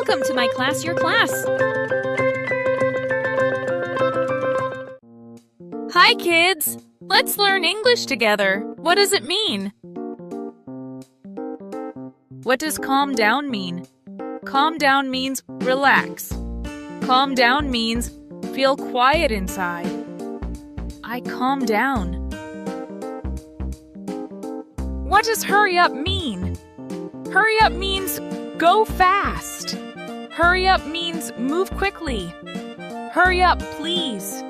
Welcome to my class, your class. Hi, kids. Let's learn English together. What does it mean? What does calm down mean? Calm down means relax. Calm down means feel quiet inside. I calm down. What does hurry up mean? Hurry up means go fast. Hurry up means move quickly. Hurry up, please.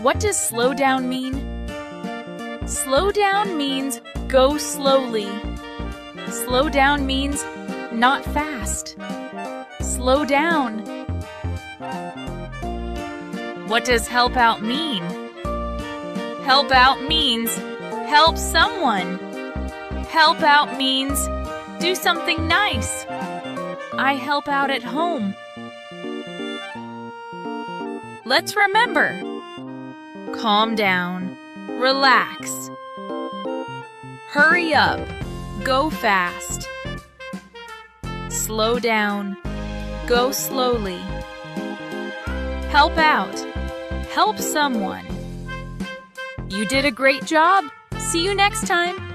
What does slow down mean? Slow down means go slowly. Slow down means not fast. Slow down. What does help out mean? Help out means help someone. Help out means do something nice. I help out at home. Let's remember. Calm down. Relax. Hurry up. Go fast. Slow down. Go slowly. Help out. Help someone. You did a great job. See you next time.